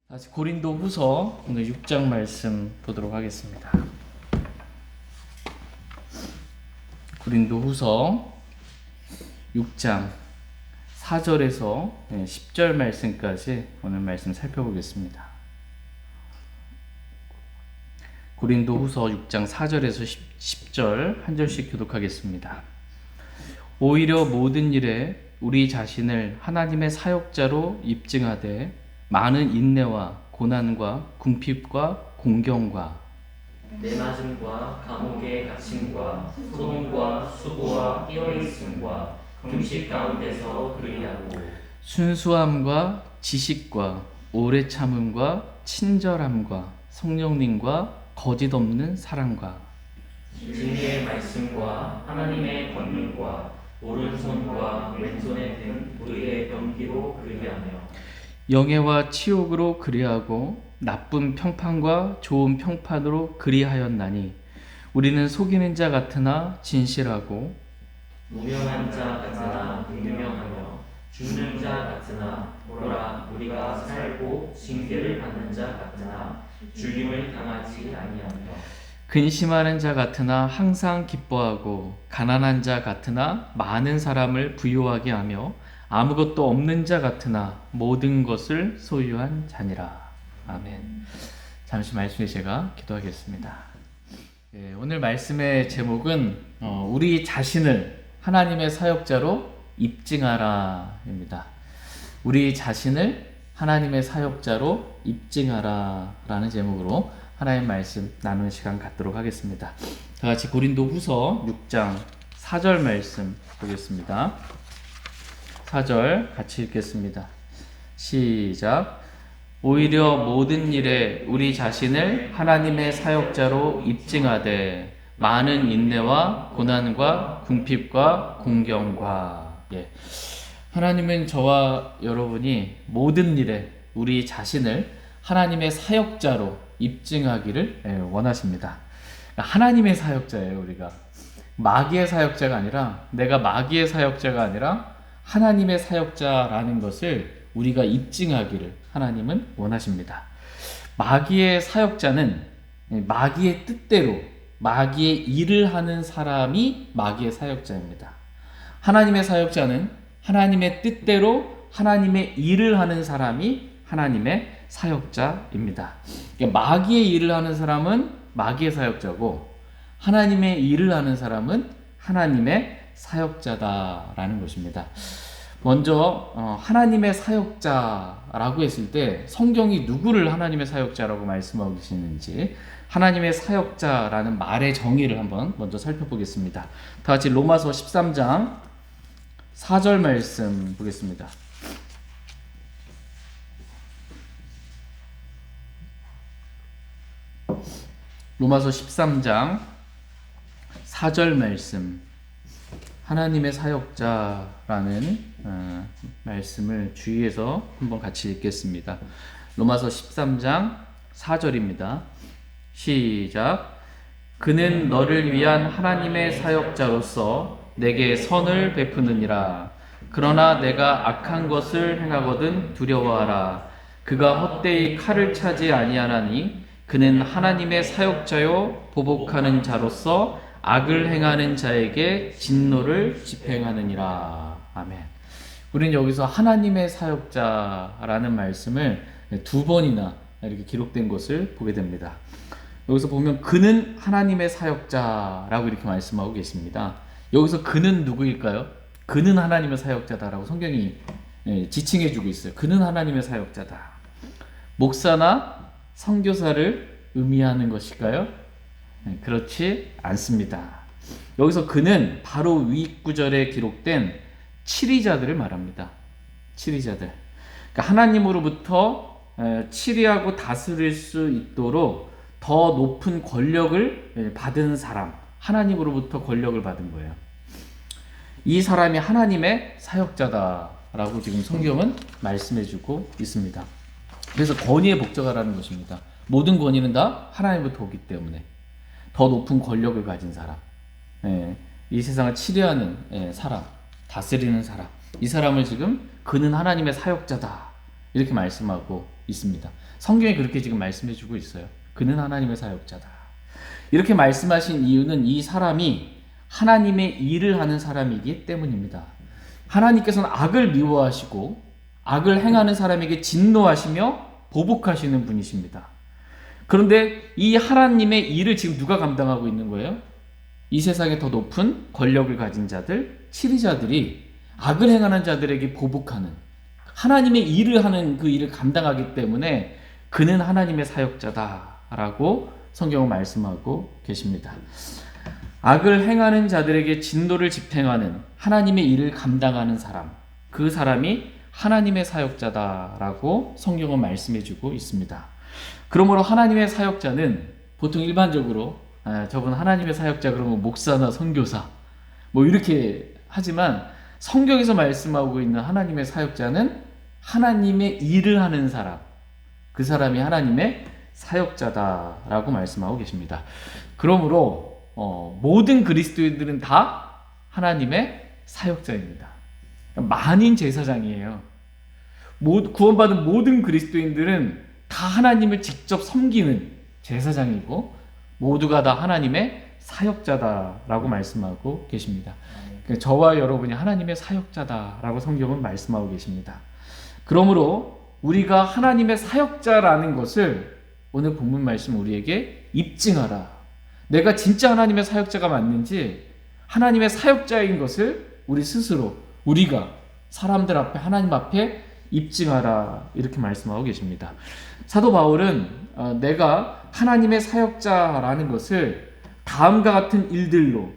다시 고린도 후서 오늘 6장 말씀 보도록 하겠습니다. 고린도 후서 6장 4절에서 10절 말씀까지 오늘 말씀 살펴보겠습니다. 고린도 후서 6장 4절에서 10절 한 절씩 교독하겠습니다. 오히려 모든 일에 우리 자신을 하나님의 사역자로 입증하되 많은 인내와 고난과 궁핍과 공경과 내맞음과 감옥에 갇힘과 소동과 수고와 끼어있음과 금식 가운데서 그리하고 순수함과 지식과 오래 참음과 친절함과 성령님과 거짓 없는 사랑과 진리의 말씀과 하나님의 권능과 오른손과 왼손에 든 우리의 병기로 그리하며 영예와 치욕으로 그리하고 나쁜 평판과 좋은 평판으로 그리하였나니 우리는 속이는 자 같으나 진실하고 무명한 자 같으나 무명하며 죽는 자 같으나 보라 우리가 살고 징계를 받는 자 같으나 죽임을 당하지 아니하며 근심하는 자 같으나 항상 기뻐하고 가난한 자 같으나 많은 사람을 부유하게 하며 아무것도 없는 자 같으나 모든 것을 소유한 자니라. 아멘. 잠시 말씀에 제가 기도하겠습니다. 오늘 말씀의 제목은 우리 자신을 하나님의 사역자로 입증하라입니다. 우리 자신을 하나님의 사역자로 입증하라 라는 제목으로 하나님 말씀 나누는 시간 갖도록 하겠습니다. 다 같이 고린도 후서 6장 4절 말씀 보겠습니다. 4절 같이 읽겠습니다. 시작. 오히려 모든 일에 우리 자신을 하나님의 사역자로 입증하되 많은 인내와 고난과 궁핍과 공경과 하나님은 저와 여러분이 모든 일에 우리 자신을 하나님의 사역자로 입증하기를 원하십니다. 하나님의 사역자예요. 우리가 마귀의 사역자가 아니라, 내가 마귀의 사역자가 아니라 하나님의 사역자라는 것을 우리가 입증하기를 하나님은 원하십니다. 마귀의 사역자는 마귀의 뜻대로 마귀의 일을 하는 사람이 마귀의 사역자입니다. 하나님의 사역자는 하나님의 뜻대로 하나님의 일을 하는 사람이 하나님의 사역자입니다. 그러니까 마귀의 일을 하는 사람은 마귀의 사역자고 하나님의 일을 하는 사람은 하나님의 사역자다라는 것입니다. 먼저 하나님의 사역자라고 했을 때 성경이 누구를 하나님의 사역자라고 말씀하고 계시는지 하나님의 사역자라는 말의 정의를 한번 먼저 살펴보겠습니다. 다 같이 로마서 13장 4절 말씀 보겠습니다. 로마서 13장 4절 말씀, 하나님의 사역자라는 말씀을 주의해서 한번 같이 읽겠습니다. 로마서 13장 4절입니다. 시작. 그는 너를 위한 하나님의 사역자로서 내게 선을 베푸느니라. 그러나 내가 악한 것을 행하거든 두려워하라. 그가 헛되이 칼을 차지 아니하나니 그는 하나님의 사역자요 보복하는 자로서 악을 행하는 자에게 진노를 집행하느니라. 아멘. 우리는 여기서 하나님의 사역자라는 말씀을 두 번이나 이렇게 기록된 것을 보게 됩니다. 여기서 보면 그는 하나님의 사역자라고 이렇게 말씀하고 계십니다. 여기서 그는 누구일까요? 그는 하나님의 사역자다라고 성경이 지칭해주고 있어요. 그는 하나님의 사역자다. 목사나 선교사를 의미하는 것일까요? 그렇지 않습니다. 여기서 그는 바로 위 구절에 기록된 치리자들을 말합니다. 치리자들. 그러니까 하나님으로부터 치리하고 다스릴 수 있도록 더 높은 권력을 받은 사람, 하나님으로부터 권력을 받은 거예요. 이 사람이 하나님의 사역자다라고 지금 성경은 말씀해주고 있습니다. 그래서 권위의 복저가라는 것입니다. 모든 권위는 다 하나님부터 오기 때문에 더 높은 권력을 가진 사람, 이 세상을 치료하는 사람, 다스리는 사람, 이 사람을 지금 그는 하나님의 사역자다 이렇게 말씀하고 있습니다. 성경에 그렇게 지금 말씀해 주고 있어요. 그는 하나님의 사역자다. 이렇게 말씀하신 이유는 이 사람이 하나님의 일을 하는 사람이기 때문입니다. 하나님께서는 악을 미워하시고 악을 행하는 사람에게 진노하시며 보복하시는 분이십니다. 그런데 이 하나님의 일을 지금 누가 감당하고 있는 거예요? 이 세상에 더 높은 권력을 가진 자들, 치리자들이 악을 행하는 자들에게 보복하는 하나님의 일을 하는 그 일을 감당하기 때문에 그는 하나님의 사역자다라고 성경은 말씀하고 계십니다. 악을 행하는 자들에게 진노를 집행하는 하나님의 일을 감당하는 사람, 그 사람이 하나님의 사역자다라고 성경은 말씀해주고 있습니다. 그러므로 하나님의 사역자는 보통 일반적으로 저분 하나님의 사역자 그러면 목사나 선교사 뭐 이렇게 하지만 성경에서 말씀하고 있는 하나님의 사역자는 하나님의 일을 하는 사람, 그 사람이 하나님의 사역자다라고 말씀하고 계십니다. 그러므로 모든 그리스도인들은 다 하나님의 사역자입니다. 만인 제사장이에요. 구원받은 모든 그리스도인들은 다 하나님을 직접 섬기는 제사장이고 모두가 다 하나님의 사역자다라고 말씀하고 계십니다. 저와 여러분이 하나님의 사역자다라고 성경은 말씀하고 계십니다. 그러므로 우리가 하나님의 사역자라는 것을 오늘 본문 말씀 우리에게 입증하라. 내가 진짜 하나님의 사역자가 맞는지 하나님의 사역자인 것을 우리 스스로 우리가 사람들 앞에 하나님 앞에 입증하라 이렇게 말씀하고 계십니다. 사도 바울은 내가 하나님의 사역자라는 것을 다음과 같은 일들을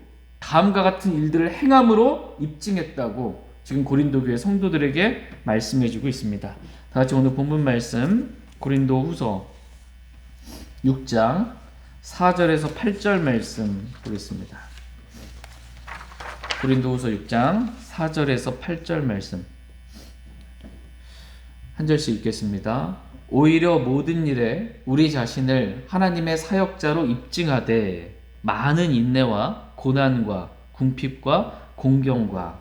행함으로 입증했다고 지금 고린도 교회 성도들에게 말씀해주고 있습니다. 다 같이 오늘 본문 말씀 고린도 후서 6장 4절에서 8절 말씀 보겠습니다. 고린도 후서 6장 4절에서 8절 말씀 한 절씩 읽겠습니다. 오히려 모든 일에 우리 자신을 하나님의 사역자로 입증하되 많은 인내와 고난과 궁핍과 공경과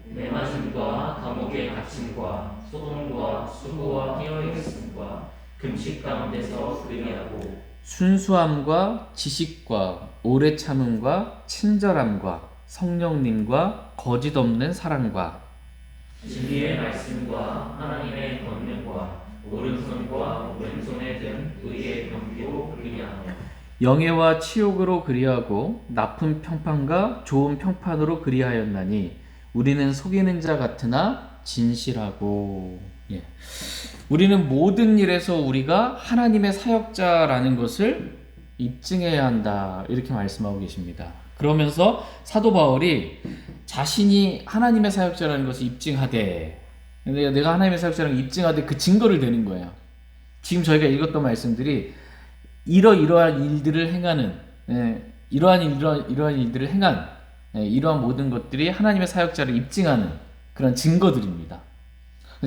매맞음과 감옥에 갇힘과 소동과 수고와 깨어 있음과 금식 가운데서 의리하고 순수함과 지식과 오래 참음과 친절함과 성령님과 거짓 없는 사랑과 진리의 말씀과 하나님의 권능과 오른손과 왼손에 든 의의 병기로 의리하며 영예와 치욕으로 그리하고 나쁜 평판과 좋은 평판으로 그리하였나니 우리는 속이는 자 같으나 진실하고 우리는 모든 일에서 우리가 하나님의 사역자라는 것을 입증해야 한다 이렇게 말씀하고 계십니다. 그러면서 사도 바울이 자신이 하나님의 사역자라는 것을 입증하되 내가 하나님의 사역자라는 걸 입증하되 그 증거를 대는 거예요. 지금 저희가 읽었던 말씀들이 이러한 일들을 행하는 이러한 일들을 행한 이러한 모든 것들이 하나님의 사역자를 입증하는 그런 증거들입니다.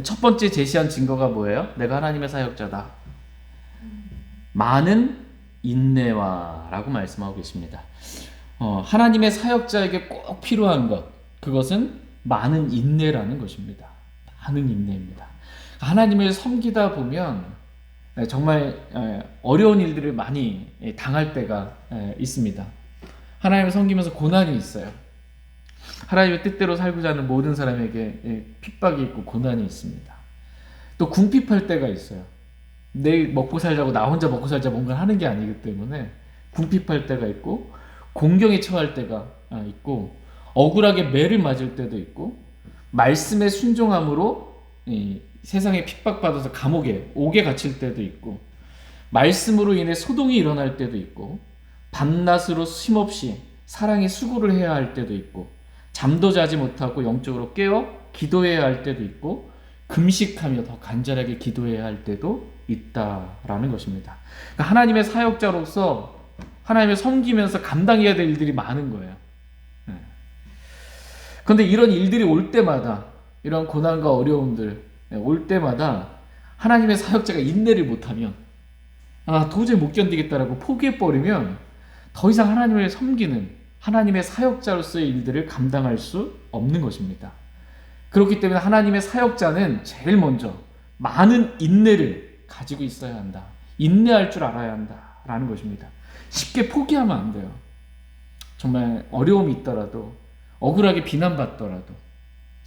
첫 번째 제시한 증거가 뭐예요? 내가 하나님의 사역자다. 많은 인내와라고 말씀하고 계십니다. 하나님의 사역자에게 꼭 필요한 것, 그것은 많은 인내라는 것입니다. 많은 인내입니다. 하나님을 섬기다 보면 정말 어려운 일들을 많이 당할 때가 있습니다. 하나님을 섬기면서 고난이 있어요. 하나님의 뜻대로 살고자 하는 모든 사람에게 핍박이 있고 고난이 있습니다. 또 궁핍할 때가 있어요. 내 먹고 살자고 나 혼자 먹고 살자 뭔가 하는 게 아니기 때문에 궁핍할 때가 있고 공경에 처할 때가 있고 억울하게 매를 맞을 때도 있고 말씀에 순종함으로 세상에 핍박받아서 감옥에 옥에 갇힐 때도 있고 말씀으로 인해 소동이 일어날 때도 있고 밤낮으로 쉼없이 사랑의 수고를 해야 할 때도 있고 잠도 자지 못하고 영적으로 깨어 기도해야 할 때도 있고 금식하며 더 간절하게 기도해야 할 때도 있다라는 것입니다. 그러니까 하나님의 사역자로서 하나님을 섬기면서 감당해야 될 일들이 많은 거예요. 그런데 이런 일들이 올 때마다 이런 고난과 어려움들 올 때마다 하나님의 사역자가 인내를 못하면 도저히 못 견디겠다라고 포기해버리면 더 이상 하나님을 섬기는 하나님의 사역자로서의 일들을 감당할 수 없는 것입니다. 그렇기 때문에 하나님의 사역자는 제일 먼저 많은 인내를 가지고 있어야 한다. 인내할 줄 알아야 한다라는 것입니다. 쉽게 포기하면 안 돼요. 정말 어려움이 있더라도, 억울하게 비난받더라도,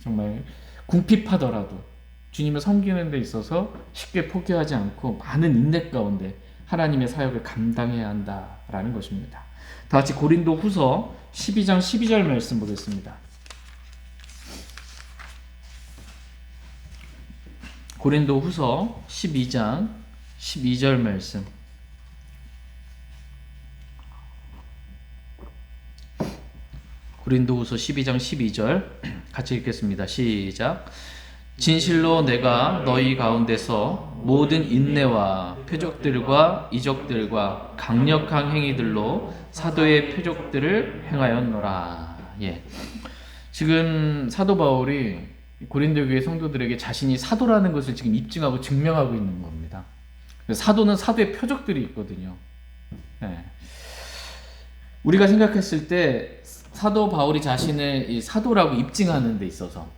정말 궁핍하더라도 주님을 섬기는 데 있어서 쉽게 포기하지 않고 많은 인내 가운데 하나님의 사역을 감당해야 한다라는 것입니다. 다 같이 고린도 후서 12장 12절 말씀 보겠습니다. 고린도 후서 12장 12절 말씀. 고린도 후서 12장 12절 같이 읽겠습니다. 시작. 진실로 내가 너희 가운데서 모든 인내와 표적들과 이적들과 강력한 행위들로 사도의 표적들을 행하였노라. 예. 지금 사도 바울이 고린도 교회 성도들에게 자신이 사도라는 것을 지금 입증하고 증명하고 있는 겁니다. 사도는 사도의 표적들이 있거든요. 예. 우리가 생각했을 때 사도 바울이 자신을 이 사도라고 입증하는 데 있어서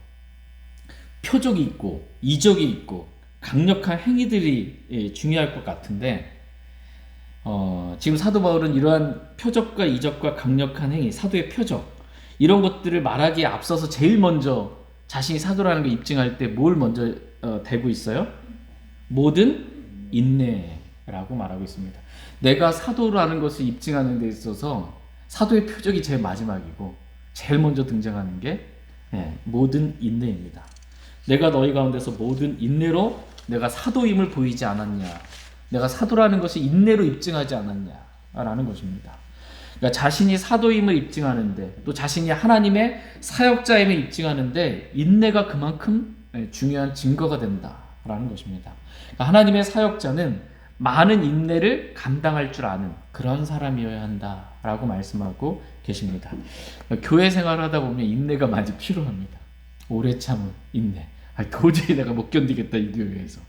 표적이 있고 이적이 있고 강력한 행위들이 중요할 것 같은데 지금 사도 바울은 이러한 표적과 이적과 강력한 행위, 사도의 표적 이런 것들을 말하기에 앞서서 제일 먼저 자신이 사도라는 걸 입증할 때 뭘 먼저 대고 있어요? 모든 인내라고 말하고 있습니다. 내가 사도라는 것을 입증하는 데 있어서 사도의 표적이 제일 마지막이고 제일 먼저 등장하는 게 모든 인내입니다. 내가 너희 가운데서 모든 인내로 내가 사도임을 보이지 않았냐, 내가 사도라는 것을 인내로 입증하지 않았냐라는 것입니다. 그러니까 자신이 사도임을 입증하는데 또 자신이 하나님의 사역자임을 입증하는데 인내가 그만큼 중요한 증거가 된다라는 것입니다. 그러니까 하나님의 사역자는 많은 인내를 감당할 줄 아는 그런 사람이어야 한다라고 말씀하고 계십니다. 그러니까 교회 생활하다 보면 인내가 많이 필요합니다. 오래 참은 인내. 도저히 내가 못 견디겠다 이 교회에서.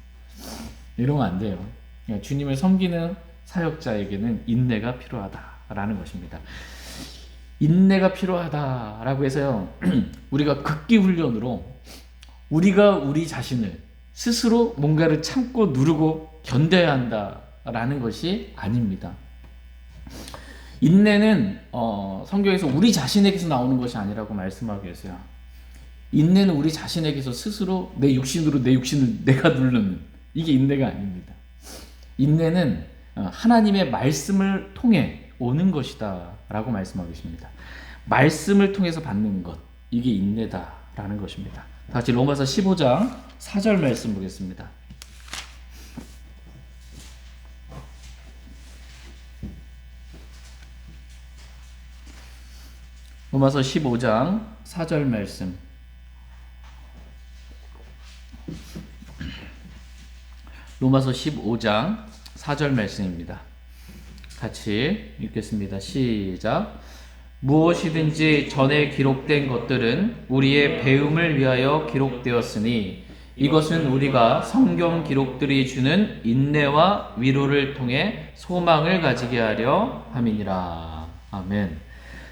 이러면 안 돼요. 그러니까 주님을 섬기는 사역자에게는 인내가 필요하다라는 것입니다. 인내가 필요하다라고 해서요. 우리가 극기 훈련으로 우리가 우리 자신을 스스로 뭔가를 참고 누르고 견뎌야 한다라는 것이 아닙니다. 인내는 성경에서 우리 자신에게서 나오는 것이 아니라고 말씀하고 계세요. 인내는 우리 자신에게서 스스로 내 육신으로 내 육신을 내가 누르는 이게 인내가 아닙니다. 인내는 하나님의 말씀을 통해 오는 것이다 라고 말씀하고 있습니다. 말씀을 통해서 받는 것, 이게 인내다라는 것입니다. 다시 로마서 15장 4절 말씀 보겠습니다. 로마서 15장 4절 말씀. 로마서 15장 4절 말씀입니다. 같이 읽겠습니다. 시작. 무엇이든지 전에 기록된 것들은 우리의 배움을 위하여 기록되었으니 이것은 우리가 성경 기록들이 주는 인내와 위로를 통해 소망을 가지게 하려 함이니라. 아멘.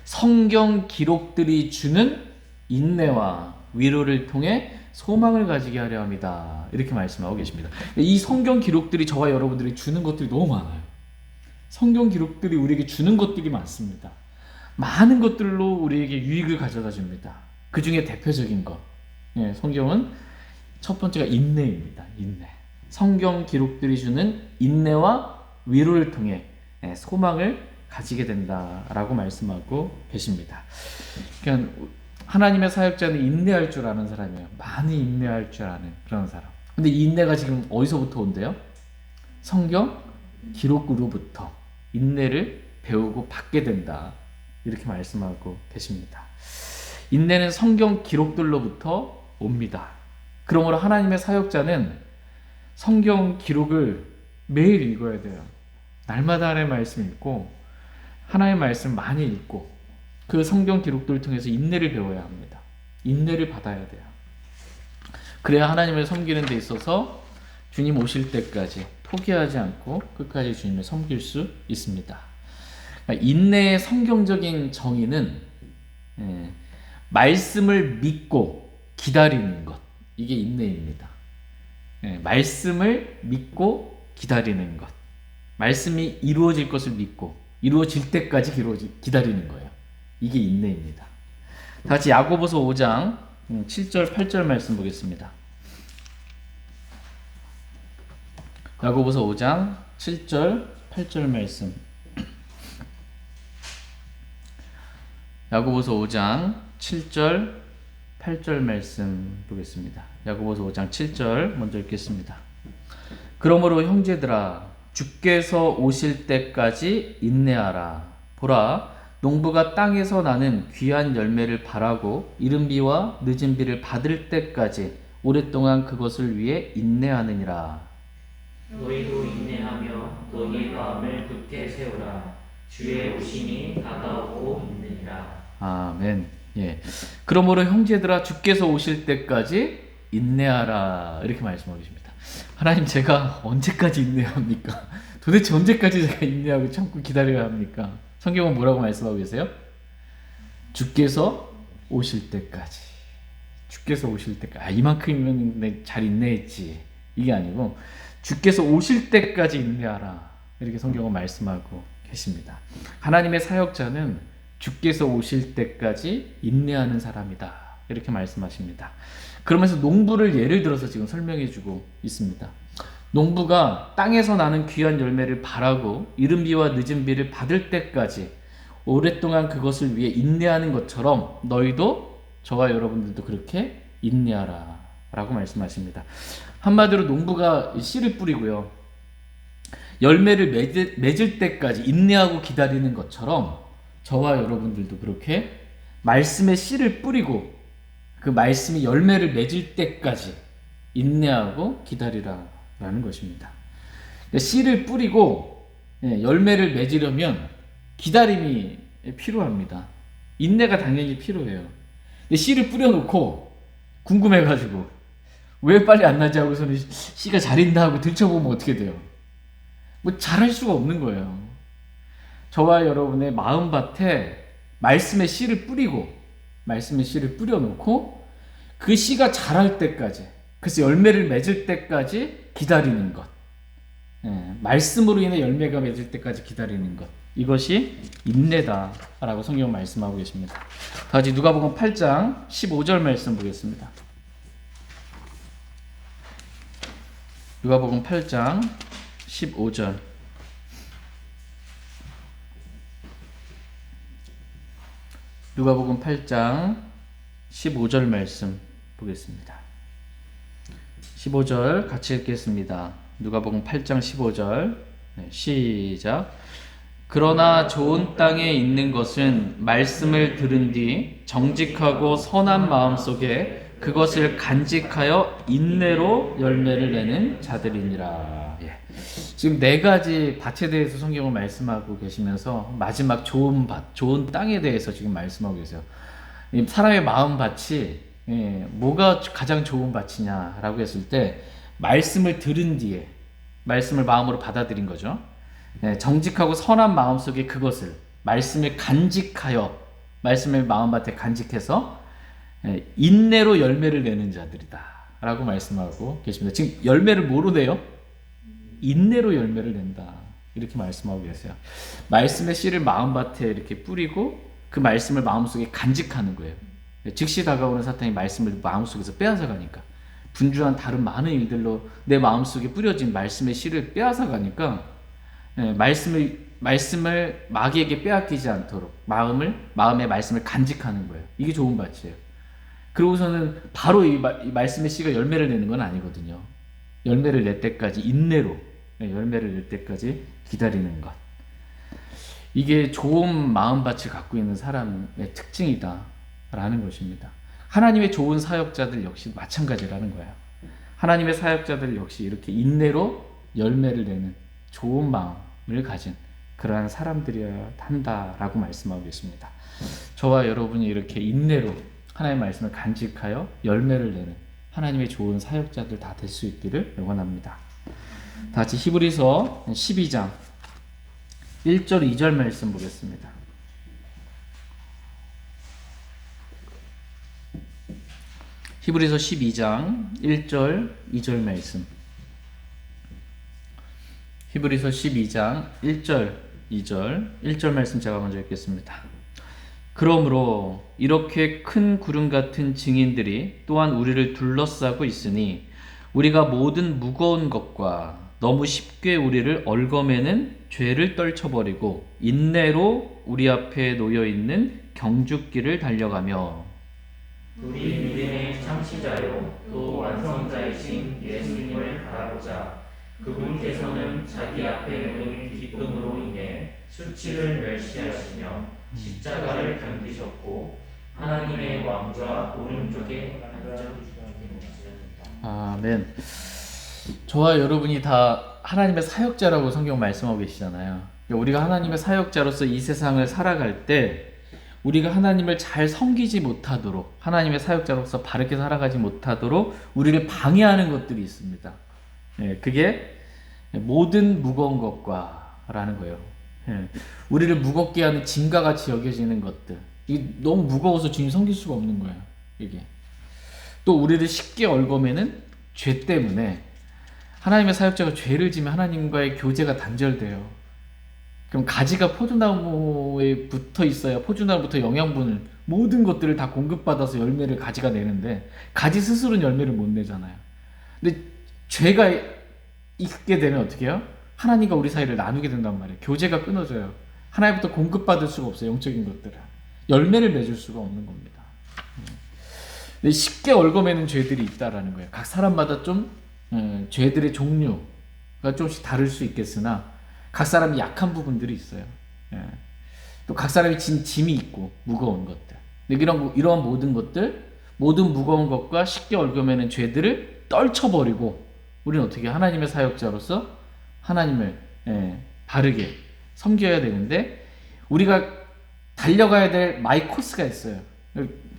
성경 기록들이 주는 인내와 위로를 통해 소망을 가지게 하려 합니다. 이렇게 말씀하고 계십니다. 이 성경 기록들이 저와 여러분들이 주는 것들이 너무 많아요. 성경 기록들이 우리에게 주는 것들이 많습니다. 많은 것들로 우리에게 유익을 가져다 줍니다. 그 중에 대표적인 것, 성경은 첫 번째가 인내입니다. 인내. 성경 기록들이 주는 인내와 위로를 통해 소망을 가지게 된다라고 말씀하고 계십니다. 그러니까 하나님의 사역자는 인내할 줄 아는 사람이에요. 많이 인내할 줄 아는 그런 사람. 근데 이 인내가 지금 어디서부터 온대요? 성경 기록으로부터 인내를 배우고 받게 된다. 이렇게 말씀하고 계십니다. 인내는 성경 기록들로부터 옵니다. 그러므로 하나님의 사역자는 성경 기록을 매일 읽어야 돼요. 날마다 하나님의 말씀 읽고 하나님의 말씀 많이 읽고 그 성경 기록들을 통해서 인내를 배워야 합니다. 인내를 받아야 돼요. 그래야 하나님을 섬기는 데 있어서 주님 오실 때까지 포기하지 않고 끝까지 주님을 섬길 수 있습니다. 그러니까 인내의 성경적인 정의는 말씀을 믿고 기다리는 것, 이게 인내입니다. 말씀을 믿고 기다리는 것. 말씀이 이루어질 것을 믿고 이루어질 때까지 기다리는 거예요. 이게 인내입니다. 다시 야고보서 5장 7절 8절 말씀 보겠습니다. 야고보서 5장 7절 8절 말씀. 야고보서 5장 7절 8절 말씀 보겠습니다. 야고보서 5장 7절 먼저 읽겠습니다. 그러므로 형제들아 주께서 오실 때까지 인내하라. 보라 농부가 땅에서 나는 귀한 열매를 바라고 이른 비와 늦은 비를 받을 때까지 오랫동안 그것을 위해 인내하느니라. 너희도 인내하며 너희 마음을 굳게 세우라. 주의 오심이 다가오고 있느니라. 아멘. 예. 그러므로 형제들아 주께서 오실 때까지 인내하라. 이렇게 말씀하고 계십니다. 하나님 제가 언제까지 인내합니까? 도대체 언제까지 제가 인내하고 참고 기다려야 합니까? 성경은 뭐라고 말씀하고 계세요? 주께서 오실 때까지. 주께서 오실 때까지. 이만큼이면 잘 인내했지. 이게 아니고 주께서 오실 때까지 인내하라. 이렇게 성경은 말씀하고 계십니다. 하나님의 사역자는 주께서 오실 때까지 인내하는 사람이다. 이렇게 말씀하십니다. 그러면서 농부를 예를 들어서 지금 설명해 주고 있습니다. 농부가 땅에서 나는 귀한 열매를 바라고 이른 비와 늦은 비를 받을 때까지 오랫동안 그것을 위해 인내하는 것처럼 너희도 저와 여러분들도 그렇게 인내하라 라고 말씀하십니다. 한마디로 농부가 씨를 뿌리고요. 열매를 맺을 때까지 인내하고 기다리는 것처럼 저와 여러분들도 그렇게 말씀의 씨를 뿌리고 그 말씀이 열매를 맺을 때까지 인내하고 기다리라라는 것입니다. 씨를 뿌리고 열매를 맺으려면 기다림이 필요합니다. 인내가 당연히 필요해요. 근데 씨를 뿌려놓고 궁금해가지고 왜 빨리 안 나지 하고서는 씨가 자린다 하고 들춰보면 어떻게 돼요? 뭐 잘할 수가 없는 거예요. 저와 여러분의 마음밭에 말씀의 씨를 뿌리고 말씀의 씨를 뿌려놓고 그 씨가 자랄 때까지 그래서 열매를 맺을 때까지 기다리는 것. 말씀으로 인해 열매가 맺을 때까지 기다리는 것. 이것이 인내다라고 성경 말씀하고 계십니다. 다시 누가복음 8장 15절 말씀 보겠습니다. 누가복음 8장 15절. 누가복음 8장 15절 말씀 보겠습니다. 15절 같이 읽겠습니다. 누가복음 8장 15절. 시작. 그러나 좋은 땅에 있는 것은 말씀을 들은 뒤 정직하고 선한 마음 속에 그것을 간직하여 인내로 열매를 내는 자들이니라. 지금 네 가지 밭에 대해서 성경을 말씀하고 계시면서 마지막 좋은 밭, 좋은 땅에 대해서 지금 말씀하고 계세요. 사람의 마음 밭이 뭐가 가장 좋은 밭이냐라고 했을 때 말씀을 들은 뒤에 말씀을 마음으로 받아들인 거죠. 정직하고 선한 마음 속에 그것을 말씀을 간직하여 말씀을 마음밭에 간직해서 인내로 열매를 내는 자들이다 라고 말씀하고 계십니다. 지금 열매를 뭐로 내요? 인내로 열매를 낸다 이렇게 말씀하고 계세요. 말씀의 씨를 마음밭에 이렇게 뿌리고 그 말씀을 마음속에 간직하는 거예요. 즉시 다가오는 사탄이 말씀을 마음속에서 빼앗아 가니까 분주한 다른 많은 일들로 내 마음속에 뿌려진 말씀의 씨를 빼앗아 가니까 말씀을 마귀에게 빼앗기지 않도록 마음의 말씀을 간직하는 거예요. 이게 좋은 밭이에요. 그러고서는 바로 이 말씀의 씨가 열매를 내는 건 아니거든요. 열매를 낼 때까지 인내로 열매를 낼 때까지 기다리는 것. 이게 좋은 마음밭을 갖고 있는 사람의 특징이다 라는 것입니다. 하나님의 좋은 사역자들 역시 마찬가지라는 거예요. 하나님의 사역자들 역시 이렇게 인내로 열매를 내는 좋은 마음을 가진 그러한 사람들이어야 한다라고 말씀하고 계십니다. 저와 여러분이 이렇게 인내로 하나님의 말씀을 간직하여 열매를 내는 하나님의 좋은 사역자들 다 될 수 있기를 영원합니다. 다 같이 히브리서 12장 1절 2절 말씀 보겠습니다. 히브리서 12장 1절 2절 말씀. 히브리서 12장 1절 2절 1절 말씀 제가 먼저 읽겠습니다. 그러므로 이렇게 큰 구름 같은 증인들이 또한 우리를 둘러싸고 있으니 우리가 모든 무거운 것과 너무 쉽게 우리를 얽어매는 죄를 떨쳐버리고 인내로 우리 앞에 놓여있는 경주길을 달려가며 우리 믿음의 창시자요 또 완성자이신 예수님을 바라보자. 그분께서는 자기 앞에 놓인 기쁨으로 인해 수치를 멸시하시며 십자가를 견디셨고 하나님의 왕좌 오른쪽에 앉아계셨습니다. 아멘. 저와 여러분이 다 하나님의 사역자라고 성경 말씀하고 계시잖아요. 우리가 하나님의 사역자로서 이 세상을 살아갈 때 우리가 하나님을 잘 섬기지 못하도록, 하나님의 사역자로서 바르게 살아가지 못하도록 우리를 방해하는 것들이 있습니다. 그게 모든 무거운 것과 라는 거예요. 우리를 무겁게 하는 짐과 같이 여겨지는 것들, 이게 너무 무거워서 주님 섬길 수가 없는 거예요. 이게 또 우리를 쉽게 얽어매는 죄 때문에 하나님의 사역자가 죄를 지면 하나님과의 교제가 단절돼요. 그럼 가지가 포도나무에 붙어 있어야 포도나무부터 영양분을, 모든 것들을 다 공급받아서 열매를 가지가 내는데 가지 스스로는 열매를 못 내잖아요. 근데 죄가 있게 되면 어떻게 해요? 하나님과 우리 사이를 나누게 된단 말이에요. 교제가 끊어져요. 하나님부터 공급받을 수가 없어요. 영적인 것들을 열매를 맺을 수가 없는 겁니다. 근데 쉽게 얽어매는 죄들이 있다라는 거예요. 각 사람마다 좀 죄들의 종류가 조금씩 다를 수 있겠으나 각 사람이 약한 부분들이 있어요. 또 각 사람이 진 짐이 있고 무거운 것들. 이러한 모든 것들, 모든 무거운 것과 쉽게 얽어매는 죄들을 떨쳐버리고 우리는 어떻게 하나님의 사역자로서 하나님을 바르게 섬겨야 되는데 우리가 달려가야 될 마이 코스가 있어요.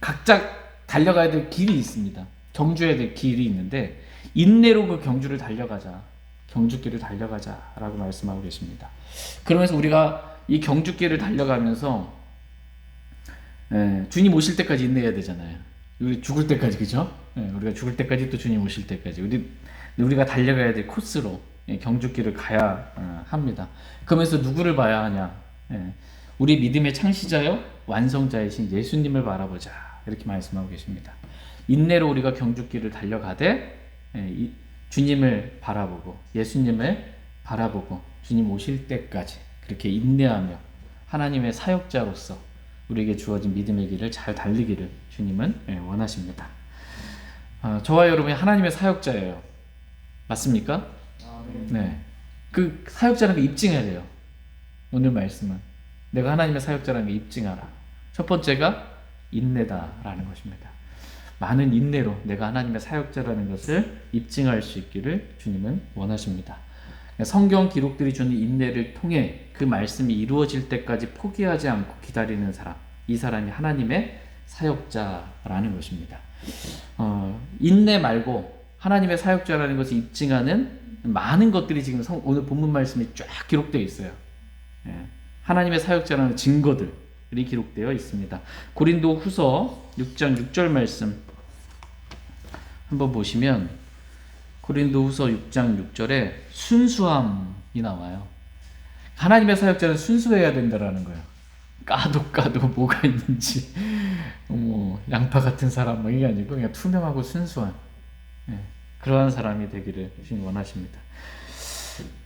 각자 달려가야 될 길이 있습니다. 경주해야 될 길이 있는데 인내로 그 경주를 달려가자. 경주길을 달려가자라고 말씀하고 계십니다. 그러면서 우리가 이 경주길을 달려가면서 주님 오실 때까지 인내해야 되잖아요. 우리 죽을 때까지, 그죠? 우리가 죽을 때까지 또 주님 오실 때까지 우리가 달려가야 될 코스로 경주길을 가야 합니다. 그러면서 누구를 봐야 하냐? 우리 믿음의 창시자요 완성자이신 예수님을 바라보자, 이렇게 말씀하고 계십니다. 인내로 우리가 경주길을 달려가되 주님을 바라보고 예수님을 바라보고 주님 오실 때까지 그렇게 인내하며 하나님의 사역자로서 우리에게 주어진 믿음의 길을 잘 달리기를 주님은 원하십니다. 저와 여러분이 하나님의 사역자예요. 맞습니까? 네. 그 사역자라는 거 입증해야 돼요. 오늘 말씀은 내가 하나님의 사역자라는 거 입증하라. 첫 번째가 인내다라는 것입니다. 많은 인내로 내가 하나님의 사역자라는 것을 입증할 수 있기를 주님은 원하십니다. 성경 기록들이 주는 인내를 통해 그 말씀이 이루어질 때까지 포기하지 않고 기다리는 사람, 이 사람이 하나님의 사역자라는 것입니다. 인내 말고 하나님의 사역자라는 것을 입증하는 많은 것들이 지금 오늘 본문 말씀에 쫙 기록되어 있어요. 하나님의 사역자라는 증거들이 기록되어 있습니다. 고린도 후서 6장 6절 말씀 한번 보시면 고린도 후서 6장 6절에 순수함이 나와요. 하나님의 사역자는 순수해야 된다라는 거예요. 까도 뭐가 있는지 양파 같은 사람 이게 아니고 그냥 투명하고 순수한 그러한 사람이 되기를 주님 원하십니다.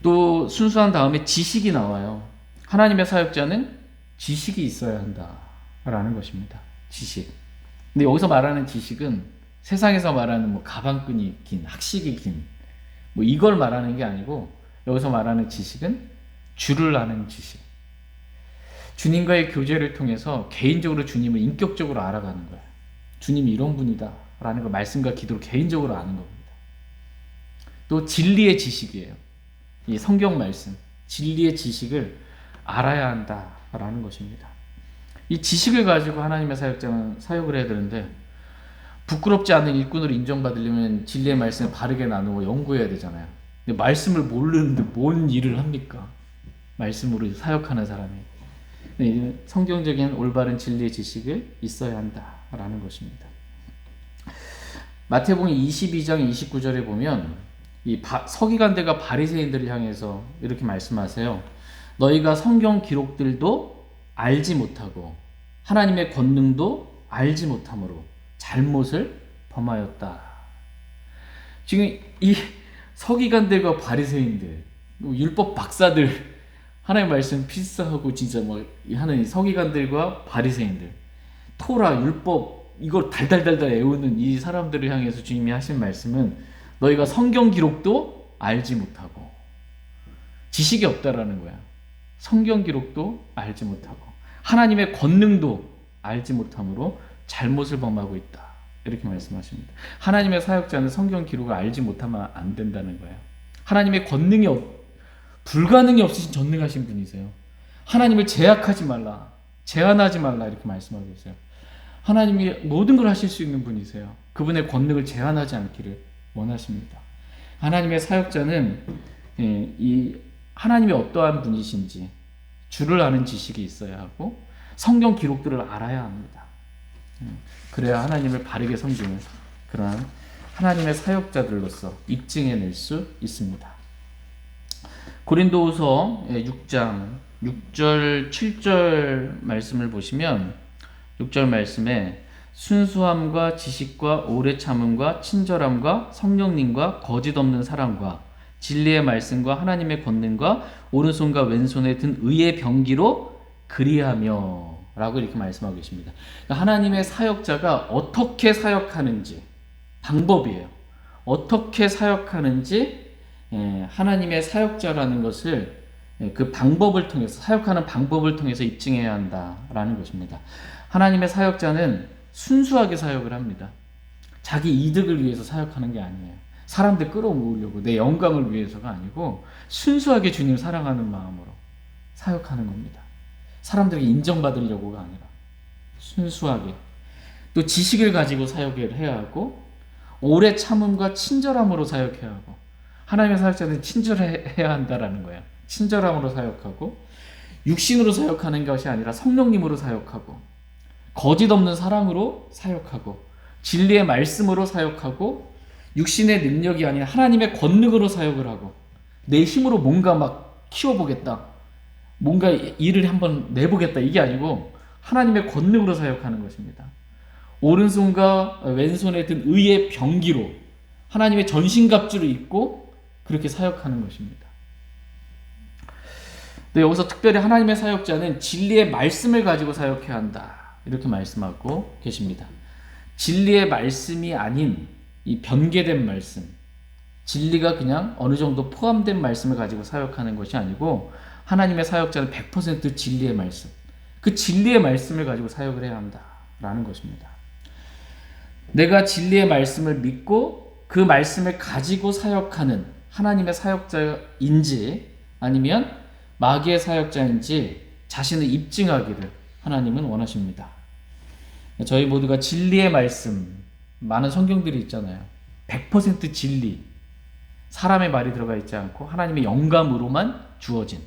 또 순수한 다음에 지식이 나와요. 하나님의 사역자는 지식이 있어야 한다라는 것입니다. 지식. 근데 여기서 말하는 지식은 세상에서 말하는 가방끈이 긴, 학식이 긴, 이걸 말하는 게 아니고 여기서 말하는 지식은 주를 아는 지식. 주님과의 교제를 통해서 개인적으로 주님을 인격적으로 알아가는 거예요. 주님이 이런 분이다 라는 거 말씀과 기도로 개인적으로 아는 겁니다. 또 진리의 지식이에요. 이 성경 말씀, 진리의 지식을 알아야 한다라는 것입니다. 이 지식을 가지고 하나님의 사역자는 사역을 해야 되는데 부끄럽지 않은 일꾼으로 인정받으려면 진리의 말씀을 바르게 나누고 연구해야 되잖아요. 근데 말씀을 모르는데 뭔 일을 합니까? 말씀으로 사역하는 사람이. 성경적인 올바른 진리의 지식을 있어야 한다라는 것입니다. 마태복음 22장 29절에 보면 이 서기관들과 바리새인들을 향해서 이렇게 말씀하세요. 너희가 성경 기록들도 알지 못하고 하나님의 권능도 알지 못함으로 잘못을 범하였다. 지금 이 서기관들과 바리새인들, 율법 박사들, 하나님의 말씀 필사하고 진짜 뭐 하는 이 서기관들과 바리새인들, 토라, 율법 이걸 달달달달 외우는 이 사람들을 향해서 주님이 하신 말씀은 너희가 성경 기록도 알지 못하고 지식이 없다라는 거야. 성경 기록도 알지 못하고 하나님의 권능도 알지 못함으로 잘못을 범하고 있다. 이렇게 말씀하십니다. 하나님의 사역자는 성경 기록을 알지 못하면 안 된다는 거예요. 하나님의 권능이 불가능이 없으신 전능하신 분이세요. 하나님을 제약하지 말라, 제한하지 말라 이렇게 말씀하고 있어요. 하나님이 모든 걸 하실 수 있는 분이세요. 그분의 권능을 제한하지 않기를 원하십니다. 하나님의 사역자는 이 하나님이 어떠한 분이신지 주를 아는 지식이 있어야 하고 성경 기록들을 알아야 합니다. 그래야 하나님을 바르게 섬기는 그러한 하나님의 사역자들로서 입증해낼 수 있습니다. 고린도후서 6장 6절 7절 말씀을 보시면 6절 말씀에 순수함과 지식과 오래 참음과 친절함과 성령님과 거짓 없는 사랑과 진리의 말씀과 하나님의 권능과 오른손과 왼손에 든 의의 병기로 그리하며 라고 이렇게 말씀하고 계십니다. 그러니까 하나님의 사역자가 어떻게 사역하는지 방법이에요. 어떻게 사역하는지 하나님의 사역자라는 것을 그 방법을 통해서 사역하는 방법을 통해서 입증해야 한다라는 것입니다. 하나님의 사역자는 순수하게 사역을 합니다. 자기 이득을 위해서 사역하는 게 아니에요. 사람들 끌어모으려고 내 영광을 위해서가 아니고 순수하게 주님 사랑하는 마음으로 사역하는 겁니다. 사람들에게 인정받으려고가 아니라 순수하게 또 지식을 가지고 사역을 해야 하고 오래 참음과 친절함으로 사역해야 하고 하나님의 사역자는 친절해야 한다라는 거예요. 친절함으로 사역하고 육신으로 사역하는 것이 아니라 성령님으로 사역하고 거짓 없는 사랑으로 사역하고 진리의 말씀으로 사역하고 육신의 능력이 아닌 하나님의 권능으로 사역을 하고 내 힘으로 뭔가 막 키워보겠다, 뭔가 일을 한번 내보겠다 이게 아니고 하나님의 권능으로 사역하는 것입니다. 오른손과 왼손에 든 의의 병기로 하나님의 전신갑주를 입고 그렇게 사역하는 것입니다. 또 여기서 특별히 하나님의 사역자는 진리의 말씀을 가지고 사역해야 한다 이렇게 말씀하고 계십니다. 진리의 말씀이 아닌 이 변개된 말씀, 진리가 그냥 어느 정도 포함된 말씀을 가지고 사역하는 것이 아니고 하나님의 사역자는 100% 진리의 말씀, 그 진리의 말씀을 가지고 사역을 해야 한다라는 것입니다. 내가 진리의 말씀을 믿고 그 말씀을 가지고 사역하는 하나님의 사역자인지 아니면 마귀의 사역자인지 자신을 입증하기를 하나님은 원하십니다. 저희 모두가 진리의 말씀, 많은 성경들이 있잖아요. 100% 진리, 사람의 말이 들어가 있지 않고 하나님의 영감으로만 주어진,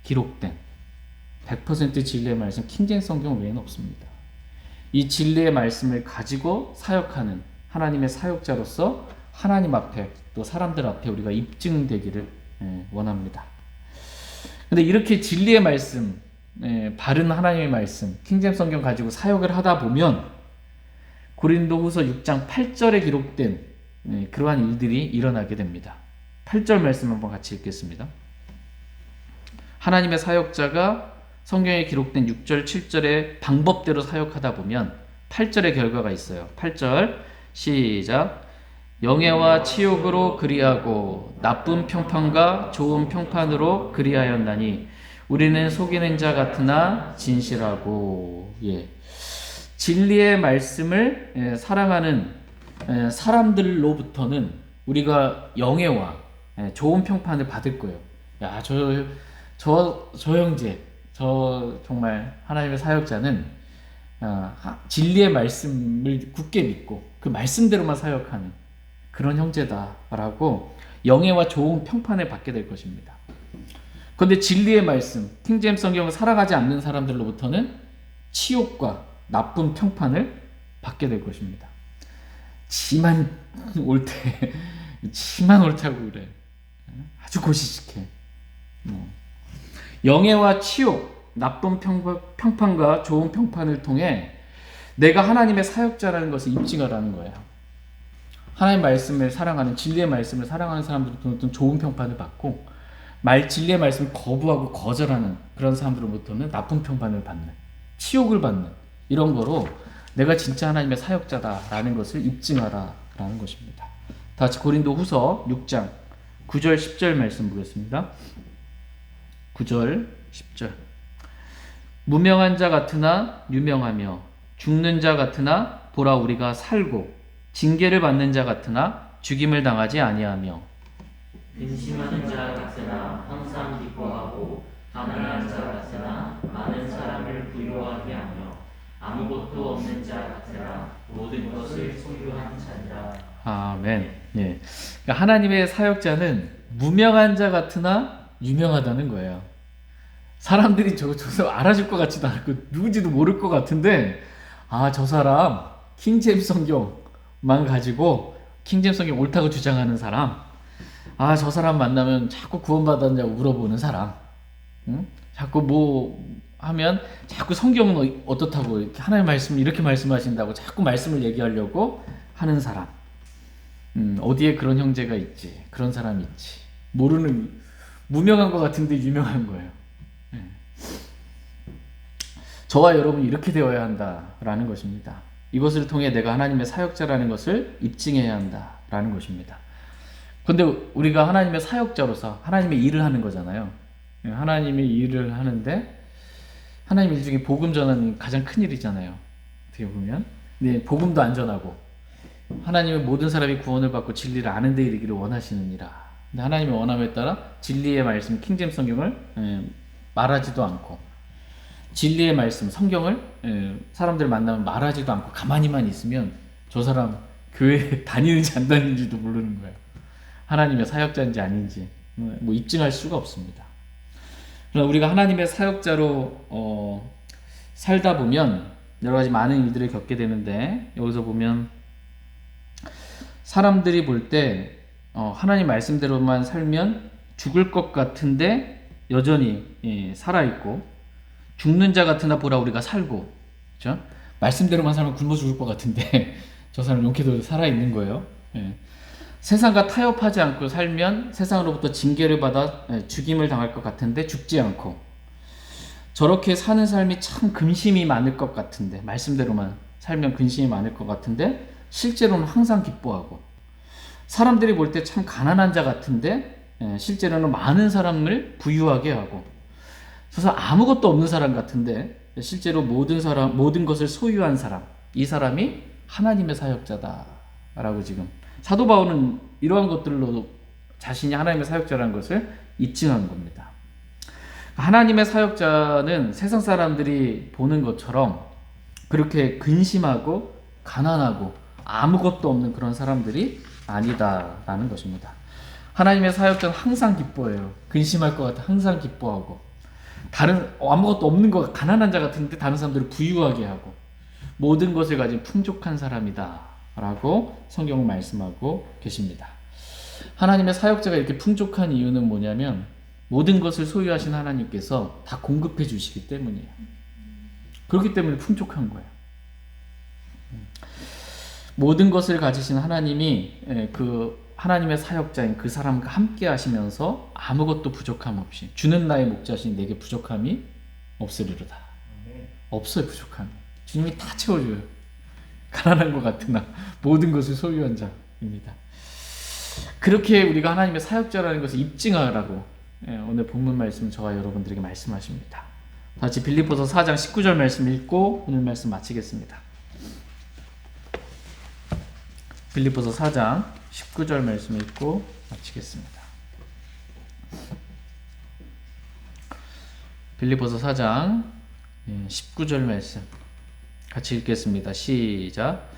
기록된 100% 진리의 말씀, 킹제임스 성경 외에는 없습니다. 이 진리의 말씀을 가지고 사역하는 하나님의 사역자로서 하나님 앞에 또 사람들 앞에 우리가 입증되기를 원합니다. 근데 이렇게 진리의 말씀, 바른 하나님의 말씀, 킹제임스 성경 가지고 사역을 하다 보면 고린도후서 6장 8절에 기록된 그러한 일들이 일어나게 됩니다. 8절 말씀 한번 같이 읽겠습니다. 하나님의 사역자가 성경에 기록된 6절, 7절의 방법대로 사역하다 보면 8절의 결과가 있어요. 8절 시작. 영예와 치욕으로 그리하고 나쁜 평판과 좋은 평판으로 그리하였나니 우리는 속이는 자 같으나 진실하고. 진리의 말씀을 사랑하는 사람들로부터는 우리가 영예와 좋은 평판을 받을 거예요. 야, 저 형제, 저 정말 하나님의 사역자는 진리의 말씀을 굳게 믿고 그 말씀대로만 사역하는 그런 형제다라고 영예와 좋은 평판을 받게 될 것입니다. 그런데 진리의 말씀, 킹제임스 성경을 살아가지 않는 사람들로부터는 치욕과 나쁜 평판을 받게 될 것입니다. 지만 옳대. 지만 옳다고 그래. 아주 고시식해. 영예와 치욕, 나쁜 평판과 좋은 평판을 통해 내가 하나님의 사역자라는 것을 입증하라는 거예요. 하나님 말씀을 사랑하는, 진리의 말씀을 사랑하는 사람들로부터는 좋은 평판을 받고, 진리의 말씀을 거부하고 거절하는 그런 사람들로부터는 나쁜 평판을 받는, 치욕을 받는, 이런 거로 내가 진짜 하나님의 사역자다라는 것을 입증하라라는 것입니다. 다 같이 고린도 후서 6장 9절 10절 말씀 보겠습니다. 9절 10절. 무명한 자 같으나 유명하며 죽는 자 같으나 보라 우리가 살고 징계를 받는 자 같으나 죽임을 당하지 아니하며 근심하는 자 같으나 항상 기뻐하고 가난한 자 같으나 많은 사람을 부유하게 하며 아무것도 없는 자 같으나 모든 것을 소유한 자니라. 아멘. 예. 그러니까 하나님의 사역자는 무명한 자 같으나 유명하다는 거예요. 사람들이 저 사람 알아줄 것 같지도 않고 누군지도 모를 것 같은데, 저 사람 킹제임스 성경만 가지고 킹제임스 성경 옳다고 주장하는 사람, 저 사람 만나면 자꾸 구원받았냐고 물어보는 사람, 자꾸 뭐 하면 자꾸 성경은 어떻다고, 이렇게 하나님의 말씀 이렇게 말씀하신다고 자꾸 말씀을 얘기하려고 하는 사람, 어디에 그런 형제가 있지, 그런 사람이 있지, 모르는, 무명한 것 같은데 유명한 거예요. 저와 여러분이 이렇게 되어야 한다라는 것입니다. 이것을 통해 내가 하나님의 사역자라는 것을 입증해야 한다라는 것입니다. 근데 우리가 하나님의 사역자로서 하나님의 일을 하는 거잖아요. 하나님의 일을 하는데, 하나님 일 중에 복음 전하는 가장 큰 일이잖아요. 어떻게 보면. 근데 복음도 안 전하고 하나님의 모든 사람이 구원을 받고 진리를 아는 데 이르기를 원하시느니라. 근데 하나님의 원함에 따라 진리의 말씀 킹제임스 성경을 말하지도 않고, 진리의 말씀 성경을 사람들 만나면 말하지도 않고 가만히만 있으면 저 사람 교회에 다니는지 안 다니는지도 모르는 거예요. 하나님의 사역자인지 아닌지 뭐 입증할 수가 없습니다. 그러나 우리가 하나님의 사역자로 살다 보면 여러 가지 많은 일들을 겪게 되는데, 여기서 보면 사람들이 볼 때 하나님 말씀대로만 살면 죽을 것 같은데 여전히 살아있고, 죽는 자 같으나 보라 우리가 살고, 그렇죠? 말씀대로만 살면 굶어 죽을 것 같은데 저 사람 용케도 살아있는 거예요. 세상과 타협하지 않고 살면 세상으로부터 징계를 받아 죽임을 당할 것 같은데 죽지 않고, 저렇게 사는 삶이 참 근심이 많을 것 같은데, 말씀대로만 살면 근심이 많을 것 같은데 실제로는 항상 기뻐하고, 사람들이 볼 때 참 가난한 자 같은데 실제로는 많은 사람을 부유하게 하고, 그래서 아무것도 없는 사람 같은데 실제로 모든 것을 소유한 사람, 이 사람이 하나님의 사역자다라고 지금 사도 바울은 이러한 것들로 자신이 하나님의 사역자라는 것을 입증한 겁니다. 하나님의 사역자는 세상 사람들이 보는 것처럼 그렇게 근심하고 가난하고 아무것도 없는 그런 사람들이 아니다라는 것입니다. 하나님의 사역자는 항상 기뻐해요. 근심할 것 같아 항상 기뻐하고, 다른 아무것도 없는 것, 가난한 자 같은데 다른 사람들을 부유하게 하고, 모든 것을 가진 풍족한 사람이다 라고 성경은 말씀하고 계십니다. 하나님의 사역자가 이렇게 풍족한 이유는 뭐냐면, 모든 것을 소유하신 하나님께서 다 공급해 주시기 때문이에요. 그렇기 때문에 풍족한 거예요. 모든 것을 가지신 하나님이 그 하나님의 사역자인 그 사람과 함께 하시면서 아무것도 부족함 없이, 주는 나의 목자신 내게 부족함이 없으리로다. 없어요, 부족함이. 주님이 다 채워줘요. 가난한 것 같으나 모든 것을 소유한 자입니다. 그렇게 우리가 하나님의 사역자라는 것을 입증하라고 오늘 본문 말씀 저와 여러분들에게 말씀하십니다. 다시 빌립보서 4장 19절 말씀 읽고 오늘 말씀 마치겠습니다. 빌립보서 4장 19절 말씀 읽고 마치겠습니다. 빌립보서 4장 19절 말씀 같이 읽겠습니다. 시작.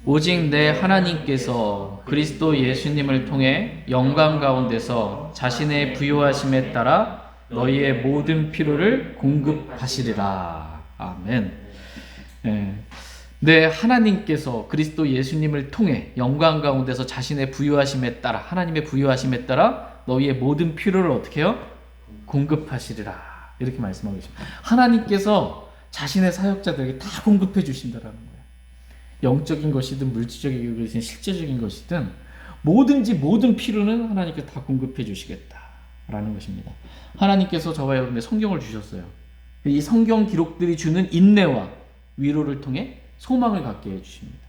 오직 내 하나님께서 그리스도 예수님을 통해 영광 가운데서 자신의 부요하심에 따라 너희의 모든 필요를 공급하시리라. 아멘. 네, 하나님께서 그리스도 예수님을 통해 영광 가운데서 자신의 부유하심에 따라 하나님의 부유하심에 따라 너희의 모든 필요를 어떻게 해요? 공급하시리라. 이렇게 말씀하고 계십니다. 하나님께서 자신의 사역자들에게 다 공급해 주신다라는 거예요. 영적인 것이든 물질적인 것이든 실제적인 것이든 뭐든지 모든 필요는 하나님께서 다 공급해 주시겠다라는 것입니다. 하나님께서 저와 여러분의 성경을 주셨어요. 이 성경 기록들이 주는 인내와 위로를 통해 소망을 갖게 해주십니다.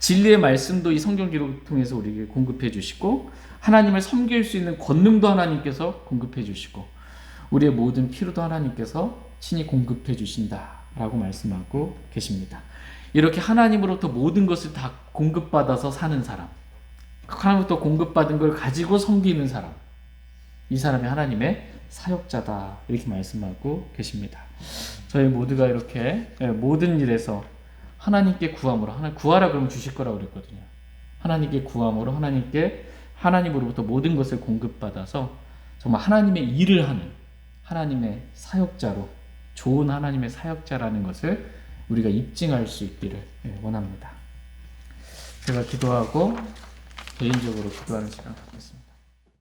진리의 말씀도 이 성경 기록을 통해서 우리에게 공급해 주시고 하나님을 섬길 수 있는 권능도 하나님께서 공급해 주시고 우리의 모든 필요도 하나님께서 친히 공급해 주신다라고 말씀하고 계십니다. 이렇게 하나님으로부터 모든 것을 다 공급받아서 사는 사람, 하나님으로부터 공급받은 걸 가지고 섬기는 사람, 이 사람이 하나님의 사역자다 이렇게 말씀하고 계십니다. 저희 모두가 이렇게 모든 일에서 하나님께 구함으로 구하라 그러면 주실 거라고 그랬거든요. 하나님께 구함으로 하나님으로부터 모든 것을 공급받아서 정말 하나님의 일을 하는 하나님의 사역자로 좋은 하나님의 사역자라는 것을 우리가 입증할 수 있기를 원합니다. 제가 기도하고 개인적으로 기도하는 시간 갖겠습니다.